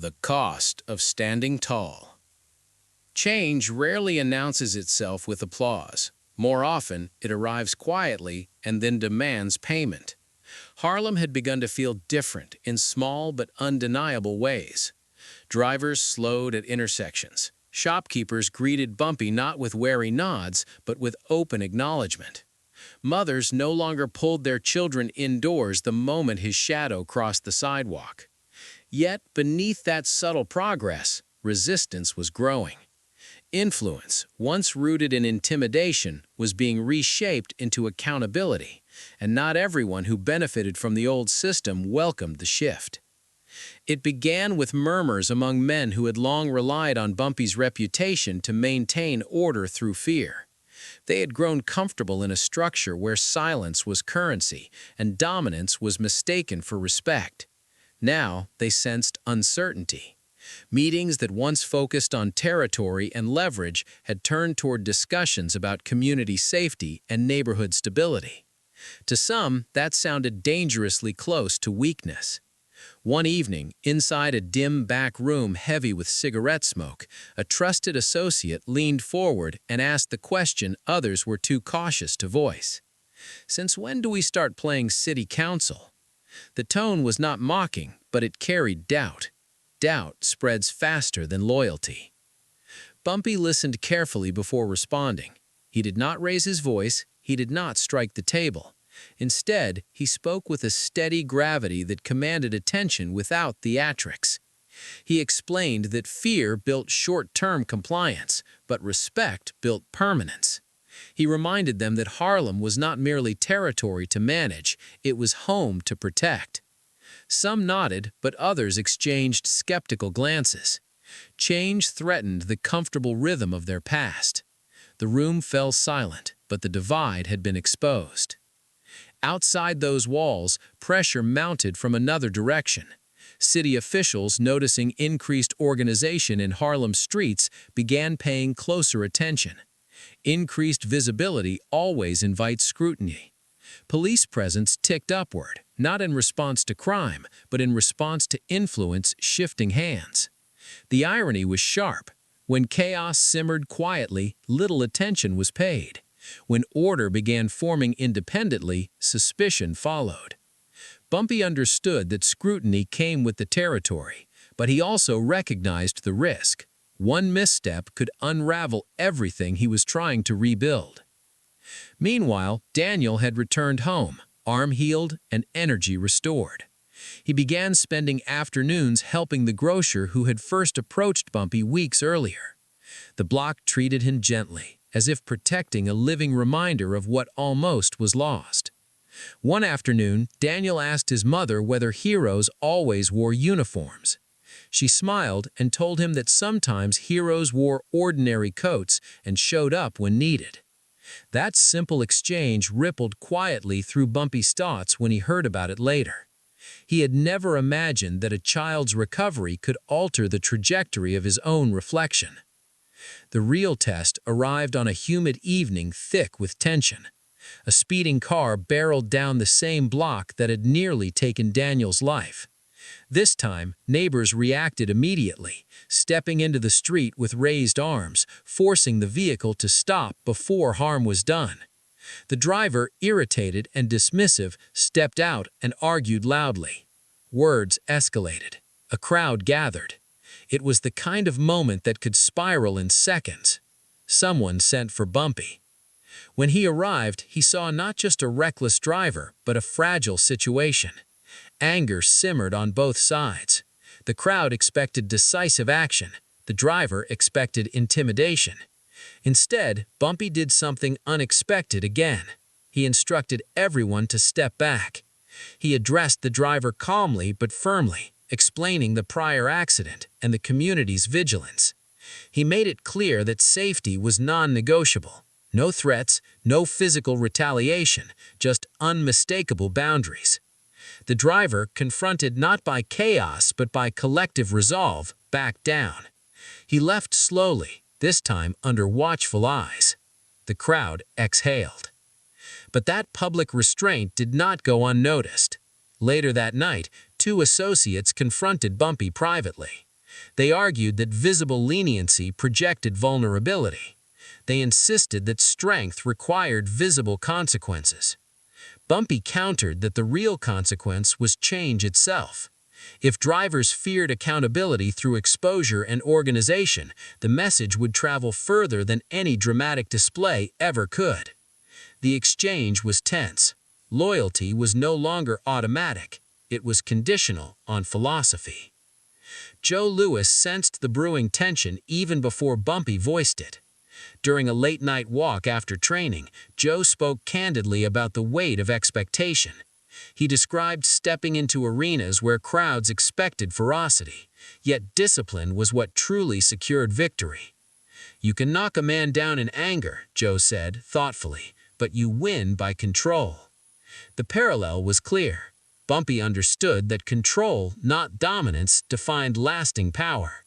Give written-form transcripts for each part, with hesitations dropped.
The cost of standing tall. Change rarely announces itself with applause. More often, it arrives quietly and then demands payment. Harlem had begun to feel different in small but undeniable ways. Drivers slowed at intersections. Shopkeepers greeted Bumpy not with wary nods, but with open acknowledgement. Mothers no longer pulled their children indoors the moment his shadow crossed the sidewalk. Yet, beneath that subtle progress, resistance was growing. Influence, once rooted in intimidation, was being reshaped into accountability, and not everyone who benefited from the old system welcomed the shift. It began with murmurs among men who had long relied on Bumpy's reputation to maintain order through fear. They had grown comfortable in a structure where silence was currency and dominance was mistaken for respect. Now they sensed uncertainty. Meetings that once focused on territory and leverage had turned toward discussions about community safety and neighborhood stability. To some, that sounded dangerously close to weakness. One evening, inside a dim back room heavy with cigarette smoke, a trusted associate leaned forward and asked the question others were too cautious to voice. "Since when do we start playing city council?" The tone was not mocking, but it carried doubt. Doubt spreads faster than loyalty. Bumpy listened carefully before responding. He did not raise his voice, he did not strike the table. Instead, he spoke with a steady gravity that commanded attention without theatrics. He explained that fear built short-term compliance, but respect built permanence. He reminded them that Harlem was not merely territory to manage, it was home to protect. Some nodded, but others exchanged skeptical glances. Change threatened the comfortable rhythm of their past. The room fell silent, but the divide had been exposed. Outside those walls, pressure mounted from another direction. City officials, noticing increased organization in Harlem streets, began paying closer attention. Increased visibility always invites scrutiny. Police presence ticked upward, not in response to crime, but in response to influence shifting hands. The irony was sharp. When chaos simmered quietly, little attention was paid. When order began forming independently, suspicion followed. Bumpy understood that scrutiny came with the territory, but he also recognized the risk. One misstep could unravel everything he was trying to rebuild. Meanwhile, Daniel had returned home, arm healed and energy restored. He began spending afternoons helping the grocer who had first approached Bumpy weeks earlier. The block treated him gently, as if protecting a living reminder of what almost was lost. One afternoon, Daniel asked his mother whether heroes always wore uniforms. She smiled and told him that sometimes heroes wore ordinary coats and showed up when needed. That simple exchange rippled quietly through Bumpy's thoughts when he heard about it later. He had never imagined that a child's recovery could alter the trajectory of his own reflection. The real test arrived on a humid evening thick with tension. A speeding car barreled down the same block that had nearly taken Daniel's life. This time, neighbors reacted immediately, stepping into the street with raised arms, forcing the vehicle to stop before harm was done. The driver, irritated and dismissive, stepped out and argued loudly. Words escalated. A crowd gathered. It was the kind of moment that could spiral in seconds. Someone sent for Bumpy. When he arrived, he saw not just a reckless driver, but a fragile situation. Anger simmered on both sides. The crowd expected decisive action. The driver expected intimidation. Instead, Bumpy did something unexpected again. He instructed everyone to step back. He addressed the driver calmly but firmly, explaining the prior accident and the community's vigilance. He made it clear that safety was non-negotiable. No threats, no physical retaliation, just unmistakable boundaries. The driver, confronted not by chaos but by collective resolve, backed down. He left slowly, this time under watchful eyes. The crowd exhaled. But that public restraint did not go unnoticed. Later that night, two associates confronted Bumpy privately. They argued that visible leniency projected vulnerability. They insisted that strength required visible consequences. Bumpy countered that the real consequence was change itself. If drivers feared accountability through exposure and organization, the message would travel further than any dramatic display ever could. The exchange was tense. Loyalty was no longer automatic. It was conditional on philosophy. Joe Louis sensed the brewing tension even before Bumpy voiced it. During a late-night walk after training, Joe spoke candidly about the weight of expectation. He described stepping into arenas where crowds expected ferocity, yet discipline was what truly secured victory. "You can knock a man down in anger," Joe said, thoughtfully, "but you win by control." The parallel was clear. Bumpy understood that control, not dominance, defined lasting power.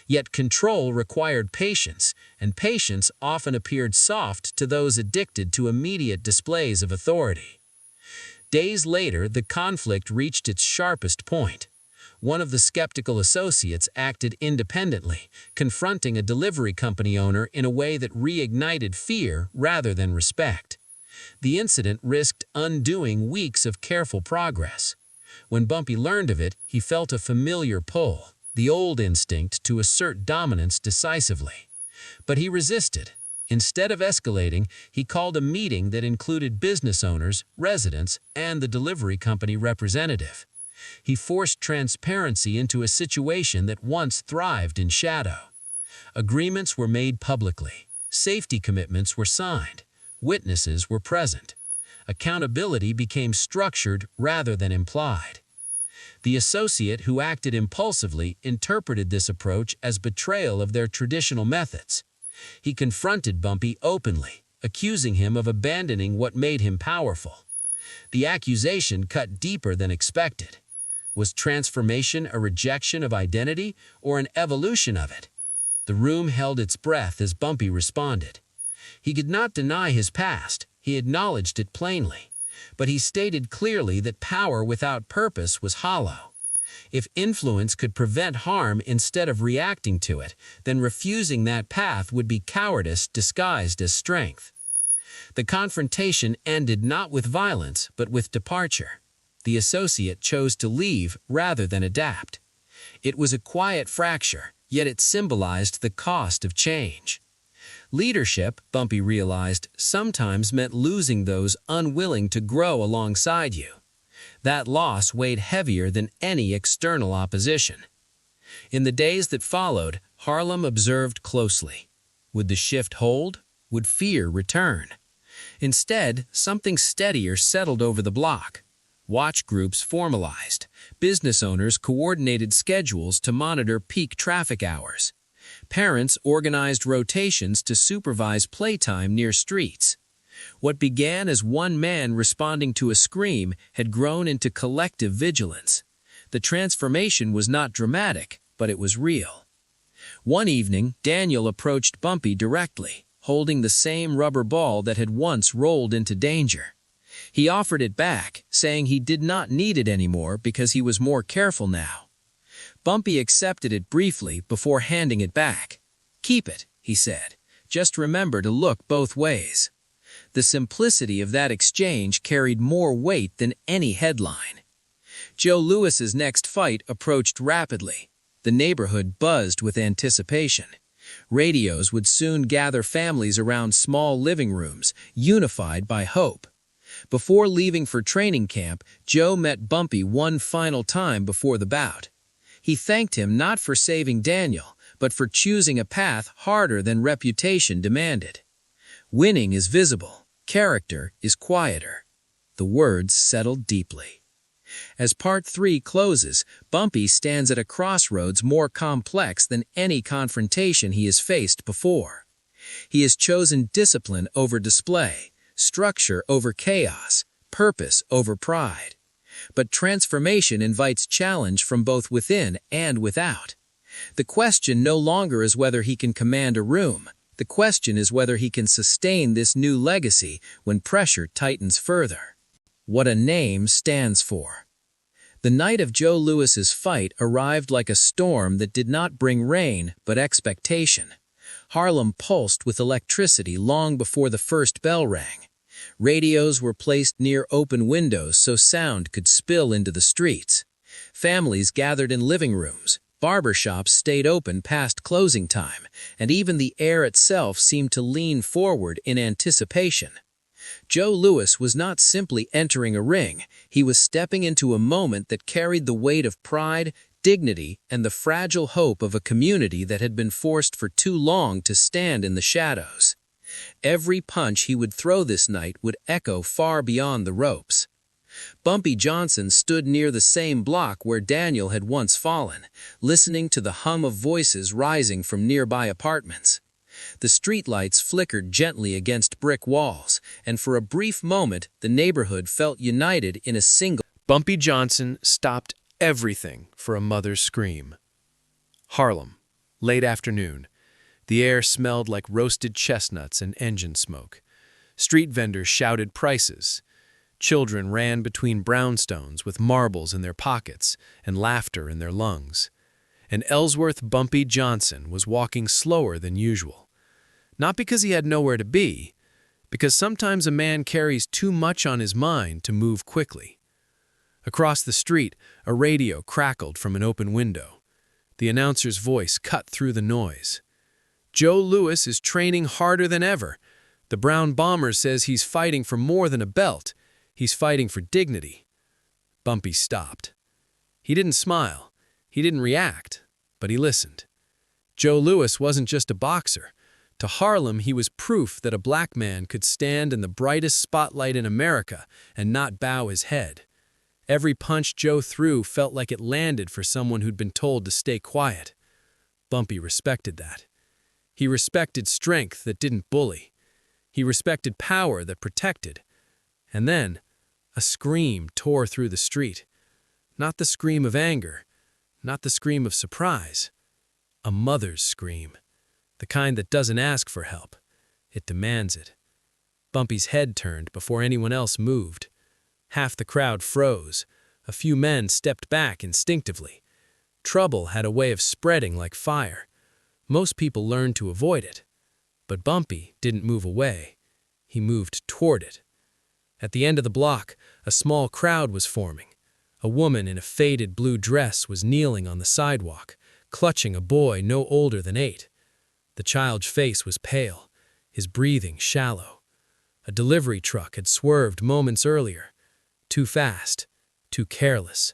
Yet control required patience, and patience often appeared soft to those addicted to immediate displays of authority. Days later, the conflict reached its sharpest point. One of the skeptical associates acted independently, confronting a delivery company owner in a way that reignited fear rather than respect. The incident risked undoing weeks of careful progress. When Bumpy learned of it, he felt a familiar pull, the old instinct to assert dominance decisively. But he resisted. Instead of escalating, he called a meeting that included business owners, residents, and the delivery company representative. He forced transparency into a situation that once thrived in shadow. Agreements were made publicly. Safety commitments were signed. Witnesses were present. Accountability became structured rather than implied. The associate who acted impulsively interpreted this approach as betrayal of their traditional methods. He confronted Bumpy openly, accusing him of abandoning what made him powerful. The accusation cut deeper than expected. Was transformation a rejection of identity or an evolution of it? The room held its breath as Bumpy responded. He could not deny his past. He acknowledged it plainly. But he stated clearly that power without purpose was hollow. If influence could prevent harm instead of reacting to it, then refusing that path would be cowardice disguised as strength. The confrontation ended not with violence, but with departure. The associate chose to leave rather than adapt. It was a quiet fracture, yet it symbolized the cost of change. Leadership, Bumpy realized, sometimes meant losing those unwilling to grow alongside you. That loss weighed heavier than any external opposition. In the days that followed, Harlem observed closely. Would the shift hold? Would fear return? Instead, something steadier settled over the block. Watch groups formalized. Business owners coordinated schedules to monitor peak traffic hours. Parents organized rotations to supervise playtime near streets. What began as one man responding to a scream had grown into collective vigilance. The transformation was not dramatic, but it was real. One evening, Daniel approached Bumpy directly, holding the same rubber ball that had once rolled into danger. He offered it back, saying he did not need it anymore because he was more careful now. Bumpy accepted it briefly before handing it back. "Keep it," he said. "Just remember to look both ways." The simplicity of that exchange carried more weight than any headline. Joe Louis's next fight approached rapidly. The neighborhood buzzed with anticipation. Radios would soon gather families around small living rooms, unified by hope. Before leaving for training camp, Joe met Bumpy one final time before the bout. He thanked him not for saving Daniel, but for choosing a path harder than reputation demanded. "Winning is visible. Character is quieter." The words settled deeply. As Part 3 closes, Bumpy stands at a crossroads more complex than any confrontation he has faced before. He has chosen discipline over display, structure over chaos, purpose over pride. But transformation invites challenge from both within and without. The question no longer is whether he can command a room. The question is whether he can sustain this new legacy when pressure tightens further. What a name stands for. The night of Joe Louis's fight arrived like a storm that did not bring rain, but expectation. Harlem pulsed with electricity long before the first bell rang. Radios were placed near open windows so sound could spill into the streets. Families gathered in living rooms. Barber shops stayed open past closing time, and even the air itself seemed to lean forward in anticipation. Joe Louis was not simply entering a ring, he was stepping into a moment that carried the weight of pride, dignity, and the fragile hope of a community that had been forced for too long to stand in the shadows. Every punch he would throw this night would echo far beyond the ropes. Bumpy Johnson stood near the same block where Daniel had once fallen, listening to the hum of voices rising from nearby apartments. The streetlights flickered gently against brick walls, and for a brief moment the neighborhood felt united in a single. Bumpy Johnson stopped everything for a mother's scream. Harlem, late afternoon. The air smelled like roasted chestnuts and engine smoke. Street vendors shouted prices. Children ran between brownstones with marbles in their pockets and laughter in their lungs. And Ellsworth Bumpy Johnson was walking slower than usual. Not because he had nowhere to be, because sometimes a man carries too much on his mind to move quickly. Across the street, a radio crackled from an open window. The announcer's voice cut through the noise. Joe Louis is training harder than ever. The Brown Bomber says he's fighting for more than a belt. He's fighting for dignity. Bumpy stopped. He didn't smile. He didn't react, but he listened. Joe Louis wasn't just a boxer. To Harlem, he was proof that a black man could stand in the brightest spotlight in America and not bow his head. Every punch Joe threw felt like it landed for someone who'd been told to stay quiet. Bumpy respected that. He respected strength that didn't bully. He respected power that protected. And then, a scream tore through the street. Not the scream of anger, not the scream of surprise. A mother's scream. The kind that doesn't ask for help. It demands it. Bumpy's head turned before anyone else moved. Half the crowd froze. A few men stepped back instinctively. Trouble had a way of spreading like fire. Most people learned to avoid it. But Bumpy didn't move away. He moved toward it. At the end of the block, a small crowd was forming. A woman in a faded blue dress was kneeling on the sidewalk, clutching a boy no older than 8. The child's face was pale, his breathing shallow. A delivery truck had swerved moments earlier. Too fast, too careless.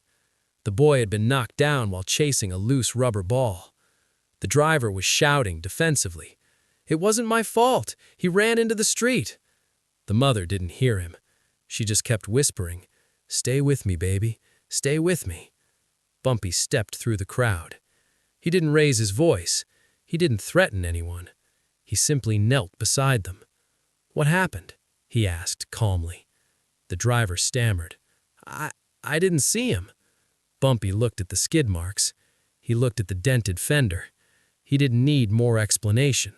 The boy had been knocked down while chasing a loose rubber ball. The driver was shouting defensively, "It wasn't my fault. He ran into the street." The mother didn't hear him. She just kept whispering, "Stay with me, baby. Stay with me." Bumpy stepped through the crowd. He didn't raise his voice. He didn't threaten anyone. He simply knelt beside them. "What happened?" he asked calmly. The driver stammered, I didn't see him." Bumpy looked at the skid marks. He looked at the dented fender. He didn't need more explanation.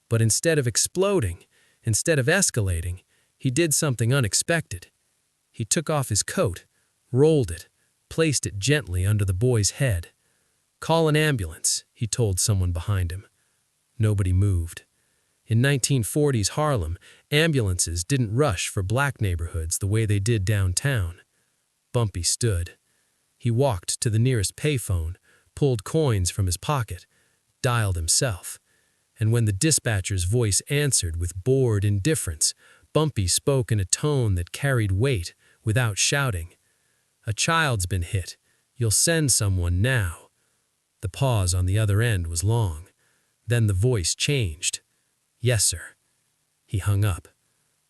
But instead of exploding, instead of escalating, he did something unexpected. He took off his coat, rolled it, placed it gently under the boy's head. "Call an ambulance," he told someone behind him. Nobody moved. In 1940s Harlem, ambulances didn't rush for black neighborhoods the way they did downtown. Bumpy stood. He walked to the nearest payphone, pulled coins from his pocket, dialed himself. And when the dispatcher's voice answered with bored indifference, Bumpy spoke in a tone that carried weight without shouting. "A child's been hit. You'll send someone now." The pause on the other end was long. Then the voice changed. "Yes, sir." He hung up,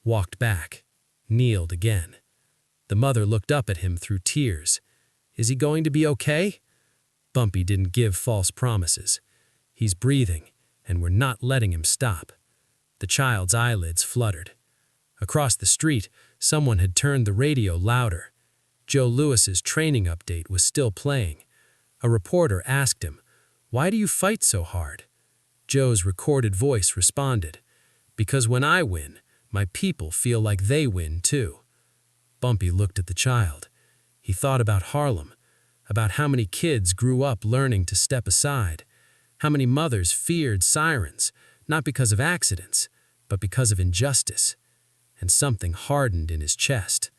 walked back, kneeled again. The mother looked up at him through tears. "Is he going to be okay?" Bumpy didn't give false promises. "He's breathing, and we're not letting him stop." The child's eyelids fluttered. Across the street, someone had turned the radio louder. Joe Louis's training update was still playing. A reporter asked him, "Why do you fight so hard?" Joe's recorded voice responded, "Because when I win, my people feel like they win too." Bumpy looked at the child. He thought about Harlem, about how many kids grew up learning to step aside, how many mothers feared sirens, not because of accidents, but because of injustice. And something hardened in his chest.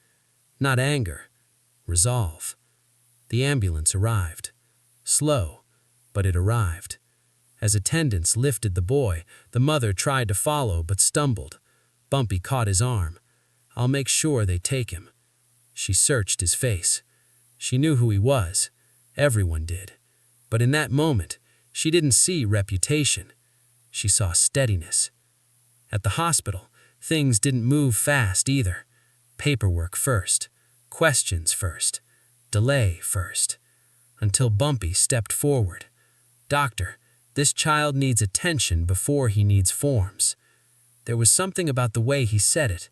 Not anger, resolve. The ambulance arrived. Slow, but it arrived. As attendants lifted the boy, the mother tried to follow but stumbled. Bumpy caught his arm. "I'll make sure they take him." She searched his face. She knew who he was. Everyone did. But in that moment, she didn't see reputation. She saw steadiness. At the hospital, things didn't move fast either. Paperwork first. Questions first. Delay first. Until Bumpy stepped forward. "Doctor, this child needs attention before he needs forms." There was something about the way he said it.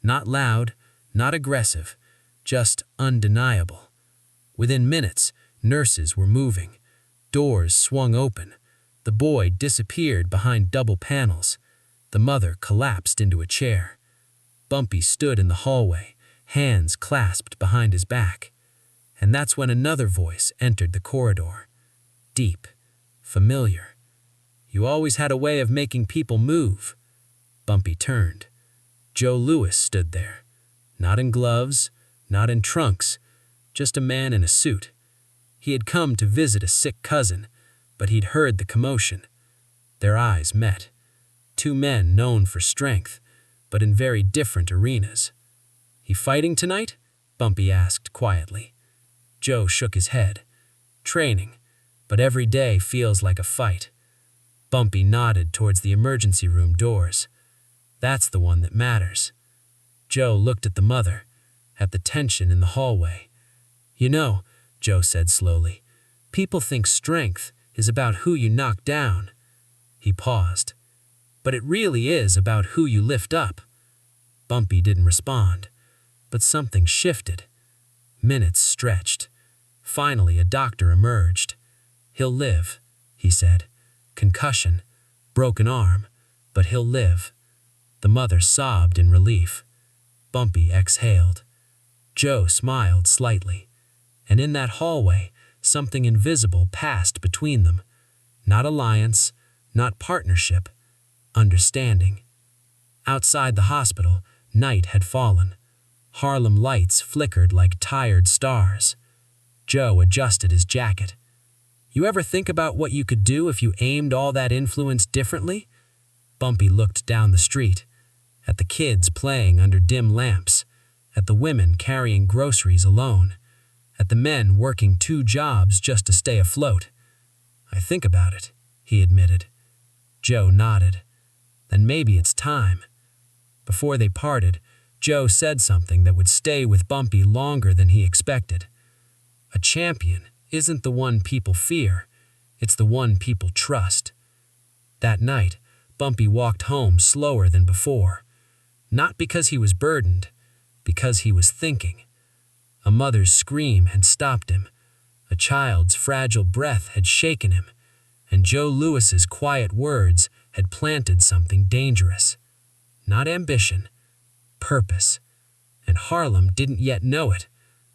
Not loud, not aggressive, just undeniable. Within minutes, nurses were moving. Doors swung open. The boy disappeared behind double panels. The mother collapsed into a chair. Bumpy stood in the hallway, hands clasped behind his back. And that's when another voice entered the corridor. Deep, familiar. "You always had a way of making people move." Bumpy turned. Joe Louis stood there. Not in gloves, not in trunks, just a man in a suit. He had come to visit a sick cousin, but he'd heard the commotion. Their eyes met. Two men known for strength, but in very different arenas. "He fighting tonight?" Bumpy asked quietly. Joe shook his head. "Training, but every day feels like a fight." Bumpy nodded towards the emergency room doors. "That's the one that matters." Joe looked at the mother, at the tension in the hallway. "You know," Joe said slowly, "people think strength is about who you knock down." He paused. "But it really is about who you lift up." Bumpy didn't respond, but something shifted. Minutes stretched. Finally, a doctor emerged. "He'll live," he said. "Concussion, broken arm, but he'll live." The mother sobbed in relief. Bumpy exhaled. Joe smiled slightly. And in that hallway, something invisible passed between them. Not alliance, not partnership, understanding. Outside the hospital, night had fallen. Harlem lights flickered like tired stars. Joe adjusted his jacket. "You ever think about what you could do if you aimed all that influence differently?" Bumpy looked down the street, at the kids playing under dim lamps, at the women carrying groceries alone, at the men working 2 jobs just to stay afloat. "I think about it," he admitted. Joe nodded. "Then maybe it's time." Before they parted, Joe said something that would stay with Bumpy longer than he expected. "A champion isn't the one people fear, it's the one people trust." That night, Bumpy walked home slower than before. Not because he was burdened, because he was thinking. A mother's scream had stopped him. A child's fragile breath had shaken him. And Joe Louis's quiet words had planted something dangerous. Not ambition, purpose. And Harlem didn't yet know it,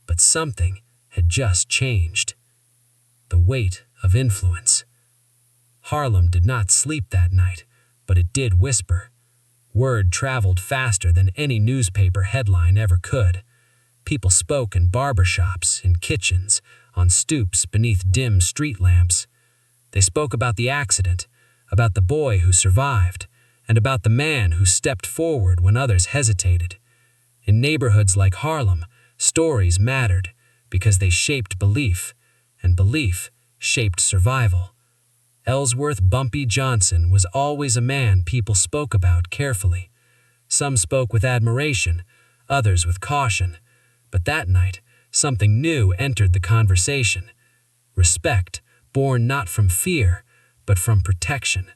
but something had just changed. The weight of influence. Harlem did not sleep that night, but it did whisper. Word traveled faster than any newspaper headline ever could. People spoke in barbershops, in kitchens, on stoops beneath dim street lamps. They spoke about the accident, about the boy who survived, and about the man who stepped forward when others hesitated. In neighborhoods like Harlem, stories mattered because they shaped belief, and belief shaped survival. Ellsworth Bumpy Johnson was always a man people spoke about carefully. Some spoke with admiration, others with caution. But that night, something new entered the conversation. Respect, born not from fear, but from protection.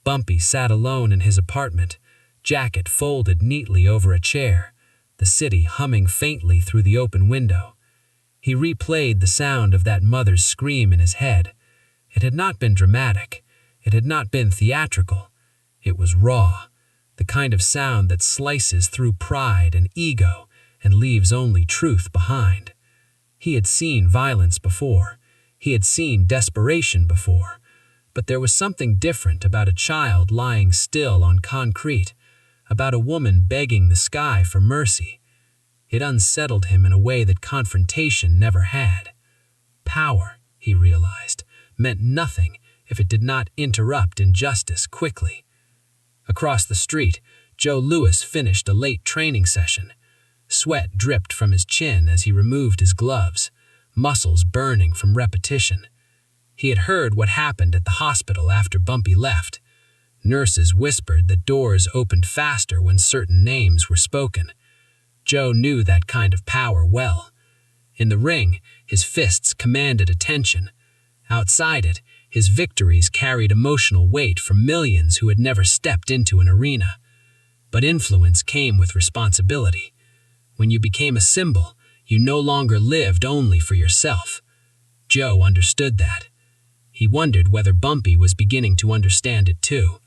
Bumpy sat alone in his apartment, jacket folded neatly over a chair, the city humming faintly through the open window. He replayed the sound of that mother's scream in his head. It had not been dramatic. It had not been theatrical. It was raw, the kind of sound that slices through pride and ego and leaves only truth behind. He had seen violence before. He had seen desperation before. But there was something different about a child lying still on concrete, about a woman begging the sky for mercy. It unsettled him in a way that confrontation never had. Power, he realized, meant nothing if it did not interrupt injustice quickly. Across the street, Joe Louis finished a late training session. Sweat dripped from his chin as he removed his gloves, muscles burning from repetition. He had heard what happened at the hospital after Bumpy left. Nurses whispered that doors opened faster when certain names were spoken. Joe knew that kind of power well. In the ring, his fists commanded attention. Outside it, his victories carried emotional weight for millions who had never stepped into an arena. But influence came with responsibility. When you became a symbol, you no longer lived only for yourself. Joe understood that. He wondered whether Bumpy was beginning to understand it too.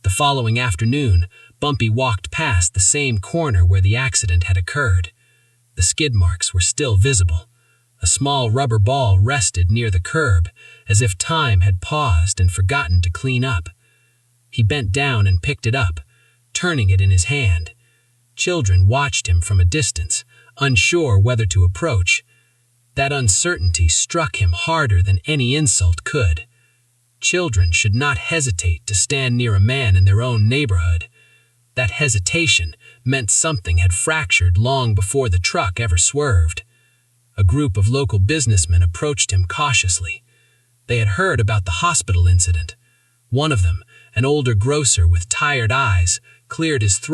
The following afternoon, Bumpy walked past the same corner where the accident had occurred. The skid marks were still visible. A small rubber ball rested near the curb, as if time had paused and forgotten to clean up. He bent down and picked it up, turning it in his hand. Children watched him from a distance, unsure whether to approach. That uncertainty struck him harder than any insult could. Children should not hesitate to stand near a man in their own neighborhood. That hesitation meant something had fractured long before the truck ever swerved. A group of local businessmen approached him cautiously. They had heard about the hospital incident. One of them, an older grocer with tired eyes, cleared his throat